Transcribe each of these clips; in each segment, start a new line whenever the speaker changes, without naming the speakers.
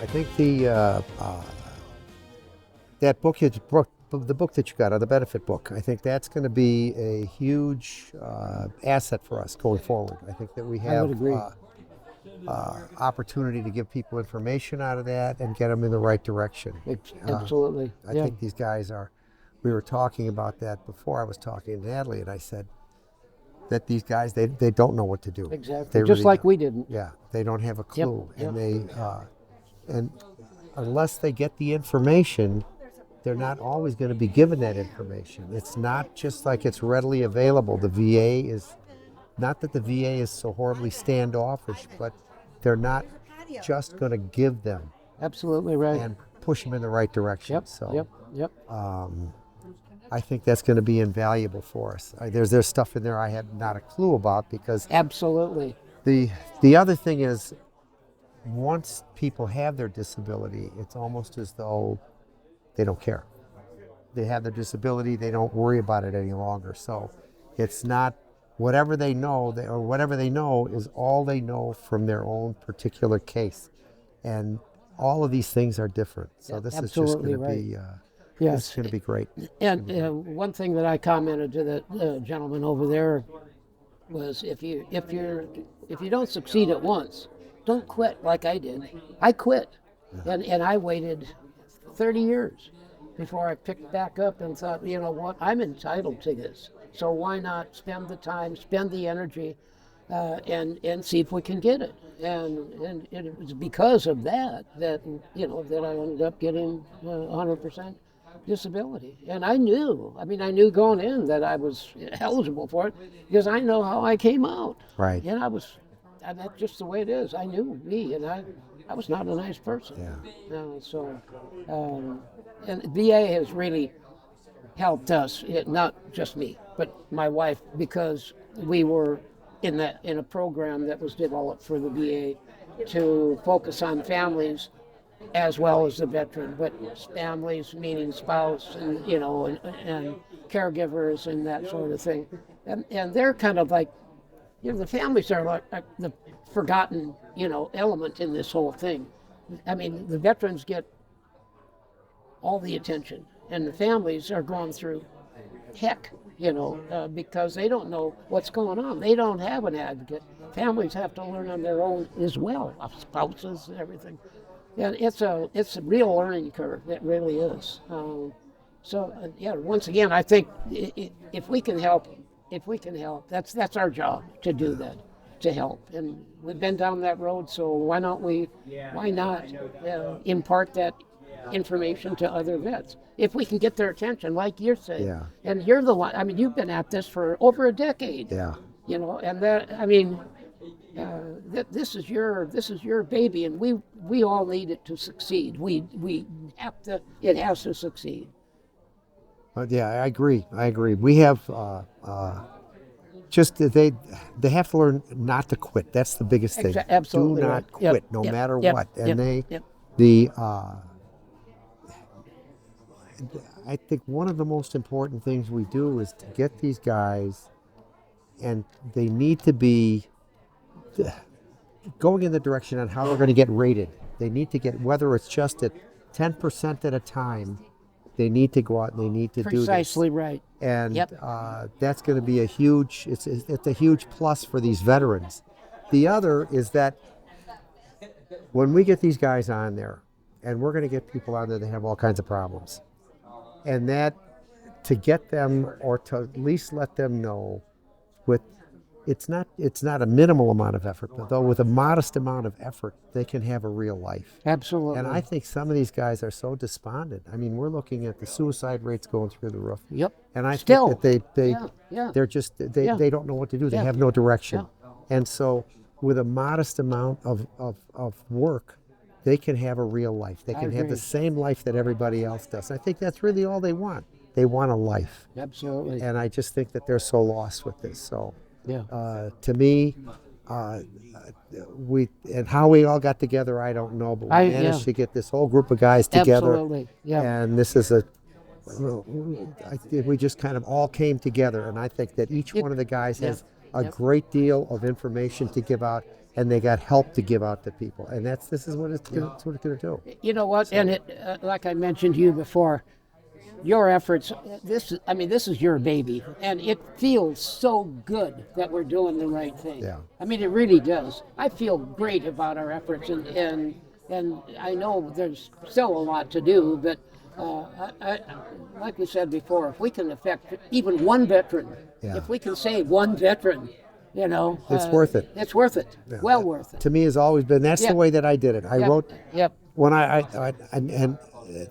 think that the book that you got, or the benefit book, I think that's going to be a huge asset for us going forward. I think that we
I would
have
agree.
opportunity to give people information out of that and get them in the right direction.
Absolutely.
I think these guys are. We were talking about that before. I was talking to Natalie, and I said that these guys they don't know what to do.
Exactly.
They
Just
really
like
don't.
we didn't.
Yeah, they don't have a clue,
Yep.
and unless they get the information, they're not always going to be given that information. It's not just like it's readily available. The VA is not that the VA is so horribly standoffish, but they're not just going to give them
Absolutely right.
and push them in the right direction.
Yep.
So
Yep.
I think that's going to be invaluable for us. There's stuff in there I had not a clue about because
Absolutely.
the other thing is once people have their disability, it's almost as though they don't care. They have their disability, they don't worry about it any longer. So it's not whatever they know, whatever they know is all they know from their own particular case. And all of these things are different. So this is just going to be this is going to be great.
And one thing that I commented to the gentleman over there was if you don't succeed at once, don't quit like I did. I quit, and I waited 30 years before I picked back up and thought, you know what, I'm entitled to this. So why not spend the time, spend the energy, and see if we can get it. And it was because of that that I ended up getting 100% disability. And I knew going in that I was eligible for it because I know how I came out.
Right.
And that's just the way it is. I knew me, and I was not a nice person.
Yeah.
And VA has really helped us, not just me, but my wife, because we were in a program that was developed for the VA to focus on families as well as the veteran, but families meaning spouse and and caregivers and that sort of thing, and they're kind of like, the families are like the forgotten element in this whole thing. I mean, the veterans get all the attention, and the families are going through heck, because they don't know what's going on. They don't have an advocate. Families have to learn on their own as well, spouses and everything. And it's a real learning curve. It really is. Once again, I think if we can help, that's our job to do that, to help. And we've been down that road, so why not impart that information to other vets if we can get their attention, like you're saying.
Yeah.
And you're the one. I mean, you've been at this for over a decade.
Yeah.
And that, I mean, this is your baby, and we all need it to succeed. We have to. It has to succeed.
But yeah, I agree. We have just they have to learn not to quit. That's the biggest thing.
Absolutely.
Do not quit, no matter what. And I think one of the most important things we do is to get these guys, and they need to be going in the direction on how they're going to get rated. They need to get, whether it's just at 10% at a time, they need to go out and they need to do this.
Precisely right.
And that's going to be it's a huge plus for these veterans. The other is that when we get these guys on there, and we're going to get people on there that have all kinds of problems, and that to get them, or to at least let them know, it's not a minimal amount of effort, but though with a modest amount of effort, they can have a real life.
Absolutely.
And I think some of these guys are so despondent. I mean, we're looking at the suicide rates going through the roof.
Yep.
And I
Still.
think that they don't know what to do. They have no direction. And so with a modest amount of work, they can have a real life. They can have the same life that everybody else does. I think that's really all they want. They want a life.
Absolutely.
And I just think that they're so lost with this. So to me, and how we all got together, I don't know, but we managed to get this whole group of guys together.
Absolutely. Yeah.
And this is we just kind of all came together, and I think that each one of the guys has a great deal of information to give out. and they got help to give out to people. And this is what it's going to do.
You know what? And like I mentioned to you before, your efforts. This is your baby, and it feels so good that we're doing the right thing.
Yeah.
I mean, it really does. I feel great about our efforts, and I know there's still a lot to do, but like we said before, if we can affect even one veteran,
Yeah.
if we can save one veteran,
It's worth it.
It's worth it.
Yeah,
Well
that,
worth it.
to me, has always been. That's
Yep.
the way that I did it. I
Yep.
wrote
Yep.
when and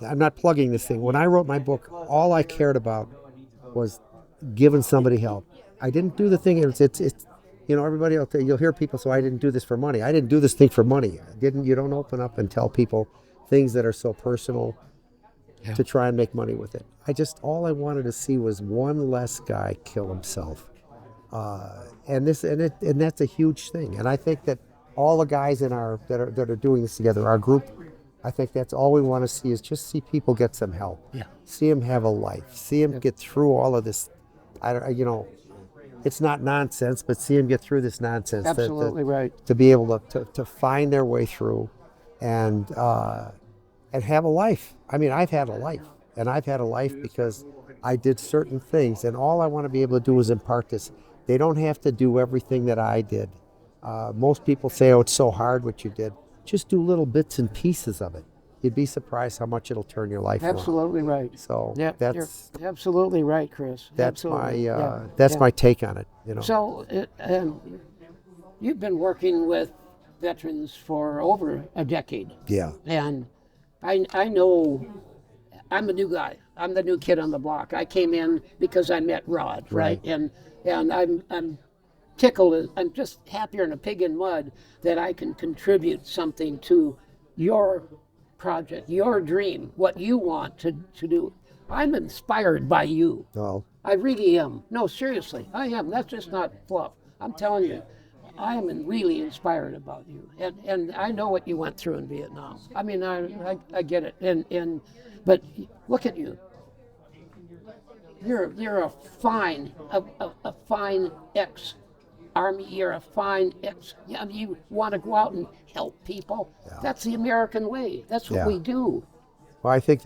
I'm not plugging this thing. When I wrote my book, all I cared about was giving somebody help. I didn't do the thing. It's everybody will tell you'll hear people say I didn't do this for money. I didn't do this thing for money. You don't open up and tell people things that are so personal to try and make money with it. All I wanted to see was one less guy kill himself. And that's a huge thing. And I think that all the guys that are doing this together, our group, I think that's all we want to see is just see people get some help.
Yeah.
See them have a life. See them get through all of this. It's not nonsense, but see them get through this nonsense.
Absolutely right.
To be able to find their way through, and have a life. I mean, I've had a life, and I've had a life because I did certain things, and all I want to be able to do is impart this. They don't have to do everything that I did. Most people say, "Oh, it's so hard what you did." Just do little bits and pieces of it. You'd be surprised how much it'll turn your life around.
Absolutely right.
So
Yeah,
that's
you're absolutely right, Chris.
that's
Absolutely.
my take on it.
So you've been working with veterans for over a decade,
Yeah.
and I know I'm a new guy. I'm the new kid on the block. I came in because I met Rod, right? And I'm tickled. I'm just happier than a pig in mud that I can contribute something to your project, your dream, what you want to do. I'm inspired by you.
Well,
I really am. No, seriously, I am. That's just not fluff. I'm telling you, I am really inspired about you, and I know what you went through in Vietnam. I mean, I get it, but look at you. You're a fine ex-Army. You're a fine ex. I mean, you want to go out and help people.
Yeah.
That's the American way. That's what we do.
well, I think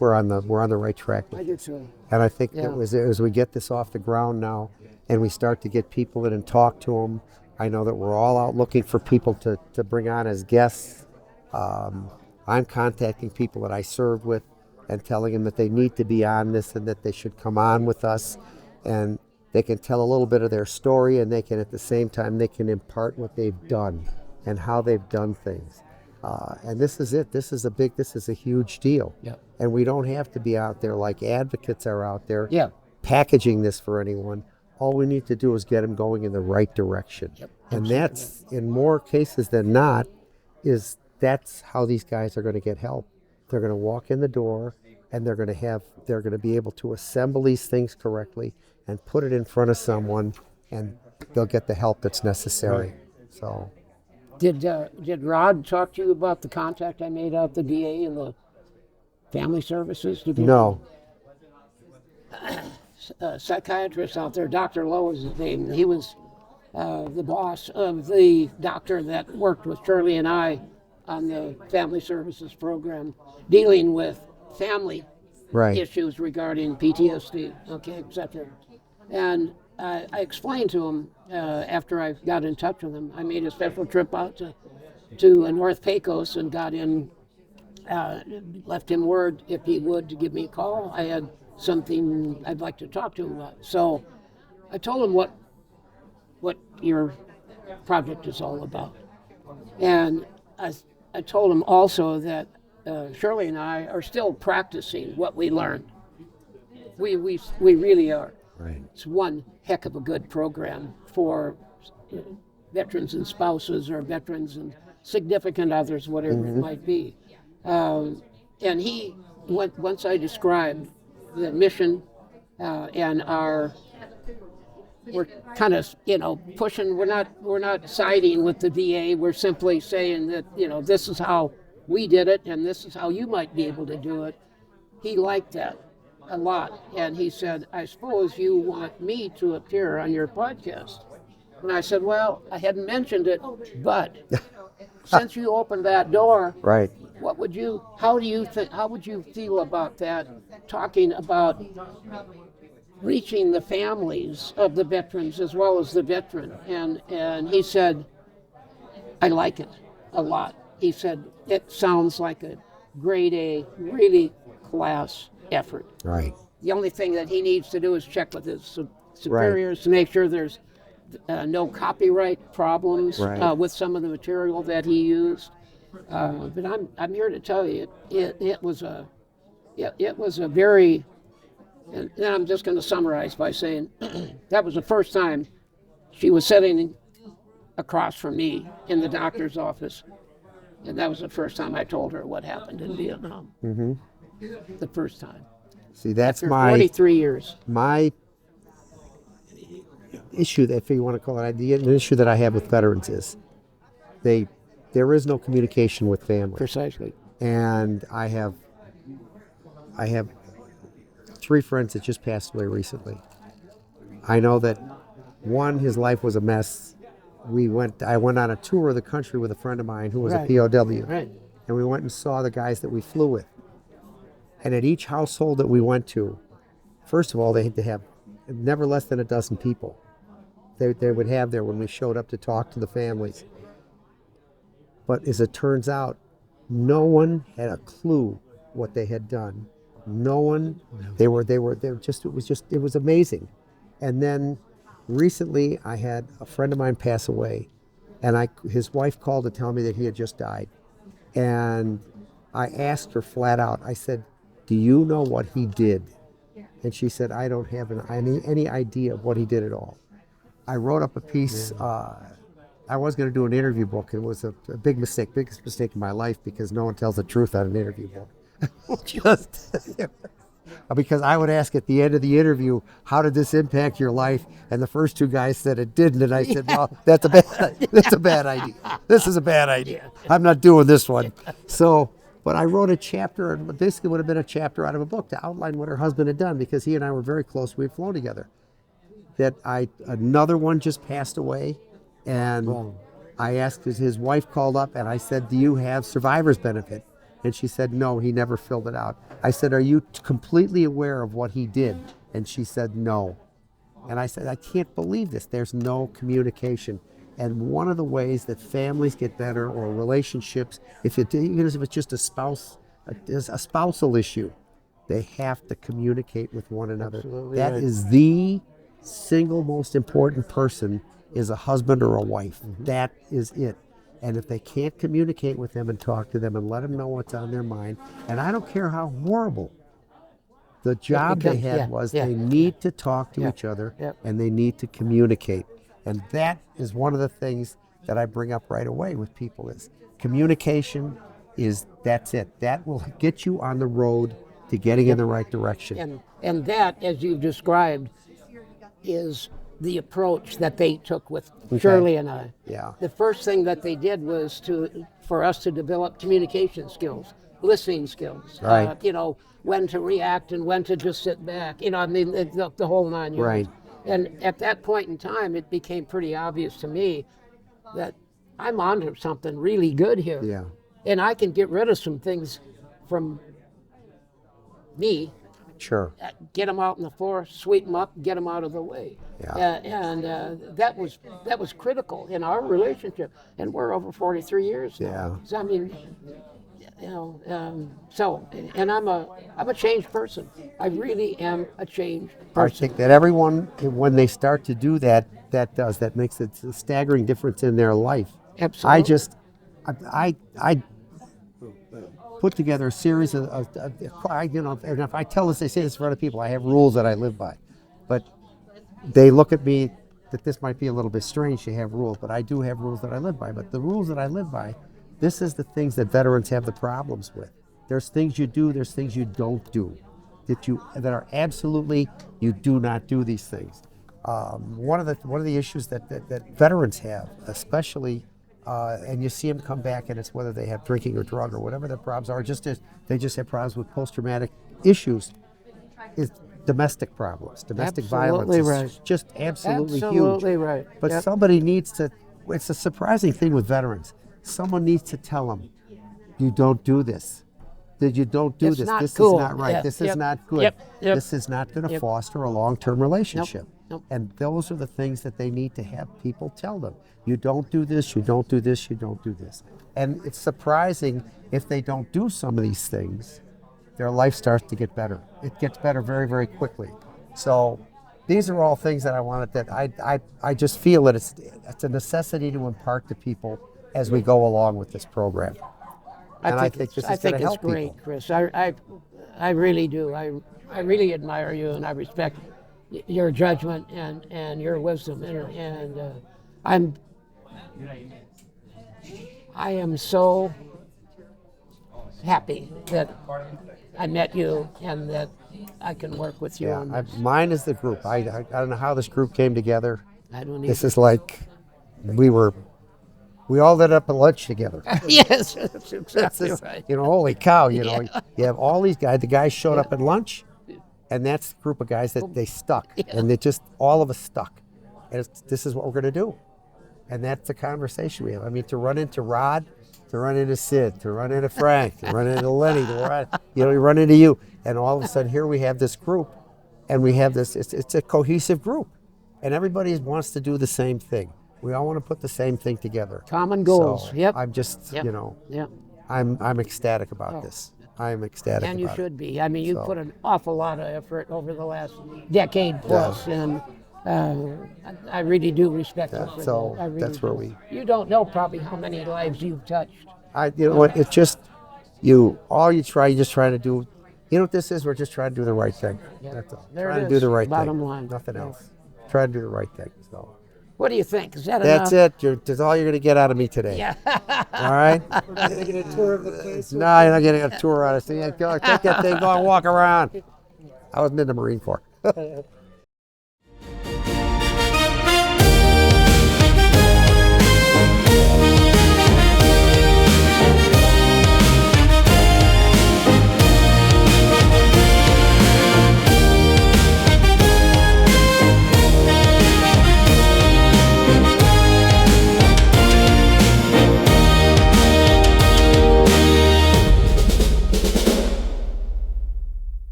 we're on the right track.
I do too.
And I think that as we get this off the ground now, and we start to get people in and talk to them, I know that we're all out looking for people to bring on as guests. I'm contacting people that I served with and telling them that they need to be on this and that they should come on with us, and they can tell a little bit of their story, and they can at the same time they can impart what they've done and how they've done things. And this is it. This is a huge deal.
Yep.
And we don't have to be out there like advocates are out there
Yeah.
packaging this for anyone. All we need to do is get them going in the right direction.
Yep,
And that's, in more cases than not, that's how these guys are going to get help. They're going to walk in the door, and they're going to be able to assemble these things correctly and put it in front of someone, and they'll get the help that's necessary.
Right.
So,
did Rod talk to you about the contact I made out the DA and the family services?
no.
Psychiatrist out there, Dr. Lowe is his name. He was the boss of the doctor that worked with Shirley and I on the family services program, dealing with family
Right.
issues regarding PTSD, etc. And I explained to him after I got in touch with him. I made a special trip out to North Pecos and got in, left him word if he would to give me a call. I had something I'd like to talk to him about. So I told him what your project is all about. And I told him also that Shirley and I are still practicing what we learned. We really are.
Right.
It's one heck of a good program for veterans and spouses, or veterans and significant others, whatever it might be. And once I described the mission and we're kind of pushing. We're not siding with the VA. We're simply saying that this is how we did it, and this is how you might be able to do it. He liked that a lot, and he said, "I suppose you want me to appear on your podcast." And I said, well, I hadn't mentioned it, but since you opened that door,
Right.
how would you feel about that, talking about reaching the families of the veterans as well as the veteran? And he said, I like it a lot. He said, it sounds like a grade A, really class effort.
Right.
The only thing that he needs to do is check with his superiors to make sure there's no copyright problems
Right.
with some of the material that he used. But I'm here to tell you, it was a very, and I'm just going to summarize by saying that was the first time she was sitting across from me in the doctor's office, and that was the first time I told her what happened in Vietnam.
Mm-hmm.
The first time.
See, that's
After
my
43 years.
issue, if you want to call it, the issue that I have with veterans is there is no communication with family.
Precisely.
And I have 3 friends that just passed away recently. I know that one, his life was a mess. I went on a tour of the country with a friend of mine who was
Right.
a POW.
Right.
And we went and saw the guys that we flew with. And at each household that we went to, first of all, they had to have never less than a dozen people. They would have there when we showed up to talk to the families. But as it turns out, no one had a clue what they had done. No one. They were just. It was amazing. And then recently, I had a friend of mine pass away, and his wife called to tell me that he had just died, and I asked her flat out. I said, "Do you know what he did?" And she said, "I don't have any idea of what he did at all." I wrote up a piece. I was going to do an interview book. It was a big mistake, biggest mistake in my life, because no one tells the truth on an interview book. Just because I would ask at the end of the interview, "How did this impact your life?" And the first 2 guys said it didn't, and I said, "Well, that's a bad idea. This is a bad idea. I'm not doing this one." So, but I wrote a chapter, and basically would have been a chapter out of a book to outline what her husband had done, because he and I were very close. We'd flown together. Another one just passed away, and I asked, his wife called up, and I said, "Do you have survivor's benefit?" And she said, "No, he never filled it out." I said, "Are you completely aware of what he did?" And she said, "No." And I said, "I can't believe this. There's no communication." And one of the ways that families get better, or relationships, even if it's just a spousal issue, they have to communicate with one another.
Absolutely
That
right.
is the single most important person, is a husband or a wife. That is it. And if they can't communicate with them and talk to them and let them know what's on their mind, and I don't care how horrible the job they had was, they need to talk to each other, and they need to communicate. And that is one of the things that I bring up right away with people, is communication. That's it. That will get you on the road to getting in the right direction.
And that, as you've described, is the approach that they took with Shirley and I.
Yeah.
The first thing that they did was for us to develop communication skills, listening skills.
Right.
When to react and when to just sit back. The whole 9 yards.
Right.
And at that point in time, it became pretty obvious to me that I'm onto something really good here.
Yeah.
And I can get rid of some things from me,
Sure.
get them out on the floor, sweep them up, get them out of the way.
Yeah.
And that was critical in our relationship. And we're over 43 years now.
Yeah.
So, I mean, and I'm a changed person. I really am a changed
I
person.
think that everyone, when they start to do that, that makes a staggering difference in their life.
Absolutely.
I put together a series of and if I tell this, I say this for other people, I have rules that I live by. But they look at me that this might be a little bit strange to have rules, but I do have rules that I live by. But the rules that I live by, this is the things that veterans have the problems with. There's things you do, there's things you don't do. That are absolutely, you do not do these things. One of the issues that veterans have, especially, and you see them come back, and it's whether they have drinking or drug or whatever their problems are, they just have problems with post-traumatic issues. Is domestic problems. Domestic
Absolutely
violence is
right.
just absolutely huge.
Absolutely right.
But
Yep.
somebody needs to, it's a surprising thing with veterans. Someone needs to tell them, you don't do this. That you don't do
It's
this.
not
This
cool.
is not right.
Yeah,
This
yep,
is not good.
yep, yep,
This is not going to
yep.
foster a long-term relationship.
Nope.
And those are the things that they need to have people tell them. You don't do this, you don't do this, you don't do this. And it's surprising if they don't do some of these things, their life starts to get better. It gets better very, very quickly. So these are all things that I wanted, that I just feel that it's a necessity to impart to people as we go along with this program. And I think this is going to help
it's great,
people.
Chris. I really do. I really admire you, and I respect your judgment and your wisdom. And I am so happy that I met you and that I can work with you on this.
Mine is the group. I don't know how this group came together.
I don't
This
either.
is like we all ended up at lunch together.
Yes, that's
That's
exactly
just,
right.
holy cow, you have all these guys. The guys showed up at lunch, and that's the group of guys that they stuck. And they just, all of us stuck. And this is what we're going to do. And that's the conversation we have. I mean, to run into Rod, to run into Sid, to run into Frank, to run into Lenny, to run into you. And all of a sudden, here we have this group, and we have this, it's a cohesive group. And everybody wants to do the same thing. We all want to put the same thing together.
Common goals.
So
Yep.
I'm just,
Yep. Yep.
I'm ecstatic about this. I'm ecstatic
And you
about
should be. I mean, you
So-
put an awful lot of effort over the last decade plus, and I really do respect you for
so
that. I really
that's where
do. You don't know probably how many lives you've touched.
You know what? It's just you're just trying to do. You know what this is? We're just trying to do the right thing. That's all.
There it
Trying to do
is,
the right
bottom
thing.
line.
Nothing
Yeah.
else. Try to do the right thing. So
What do you think? Is that
that's
enough?
it. That's all you're going to get out of me today.
Yeah.
All right.
We're not going to get a tour of the place.
No, you're not getting a tour on it. So take that thing, go and walk around. I was in the Marine Corps.